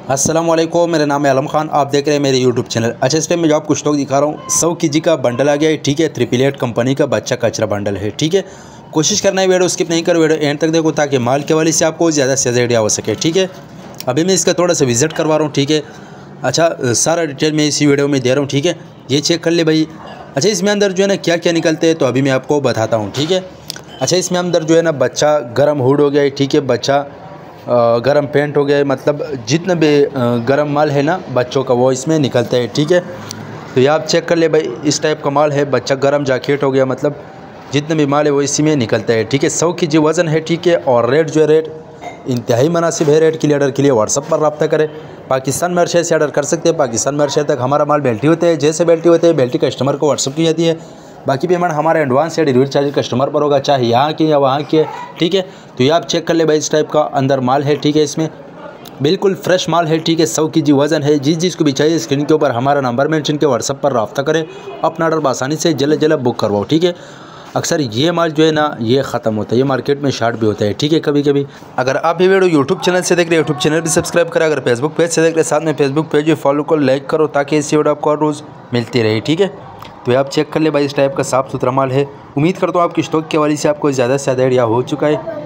अस्सलाम वालेकुम, मेरा नाम है आलम खान। आप देख रहे हैं मेरे यूट्यूब चैनल। अच्छा, इस पर मैं जो आपको स्टॉक दिखा रहा हूँ 100 केजी का बंडल आ गया है। ठीक है, 888 कंपनी का बच्चा कचरा बंडल है। ठीक है, कोशिश करना है वीडियो स्किप नहीं करो, वीडियो एंड तक देखो ताकि माल के वाले से आपको ज़्यादा से ज़्यादा आइडिया हो सके। ठीक है, अभी मैं इसका थोड़ा सा विजिट करवा रहा हूँ। ठीक है, अच्छा सारा डिटेल मैं इसी वीडियो में दे रहा हूँ। ठीक है, ये चेक कर ले भाई। अच्छा, इसमें अंदर जो है ना क्या क्या निकलते हैं तो अभी मैं आपको बताता हूँ। ठीक है, अच्छा इसमें अंदर जो है ना बच्चा गर्म हुड हो गया है। ठीक है, बच्चा गरम पेंट हो गया है, मतलब जितना भी गरम माल है ना बच्चों का वो इसमें निकलता है। ठीक है, तो ये आप चेक कर ले भाई, इस टाइप का माल है। बच्चा गरम जैकेट हो गया, मतलब जितना भी माल है वो इसी में निकलता है। ठीक है, 100 केजी वज़न है। ठीक है, और रेट जो है रेट इंतहाई मुनासिब है। रेट के लिए ऑर्डर के लिए व्हाट्सअप पर रब्ता करें। पाकिस्तान में हर शहर से ऑर्डर कर सकते हैं। पाकिस्तान में हर शहर तक हमारा माल बेल्टी होता है। जैसे बेल्टी होते हैं बेल्टी कस्टमर को व्हाट्सअप की जाती है। बाकी पेमेंट हमारे एडवांस या डिलीवरी चार्ज कस्टमर पर होगा, चाहे यहाँ के या वहाँ के। ठीक है, तो ये आप चेक कर ले भाई, इस टाइप का अंदर माल है। ठीक है, इसमें बिल्कुल फ्रेश माल है। ठीक है, 100 केजी वज़न है। जिस को भी चाहिए स्क्रीन के ऊपर हमारा नंबर मेंशन के व्हाट्सअप पर रब्ता करें। अपना ऑर्डर आसानी से जल्द जल्द बुक करवाओ। ठीक है, अक्सर ये माल जो है ना ये ख़त्म होता है, ये मार्केट में शार्ट भी होता है। ठीक है, कभी कभी अगर आप ये वीडियो यूट्यूब चैनल से देख रहे हैं, यूट्यूब चैनल भी सब्सक्राइब करें। अगर फेसबुक पेज से देख रहे हैं, साथ में फेसबुक पेज भी फॉलो करो, लाइक करो, ताकि इससे वीडियो आपको हर रोज़ मिलती रहे। ठीक है, तो आप चेक कर ले भाई, इस टाइप का साफ़ सुथरा माल है। उम्मीद करता हूँ आपकी स्टॉक के हवाले से आपको ज़्यादा से ज़्यादा आइडिया हो चुका है।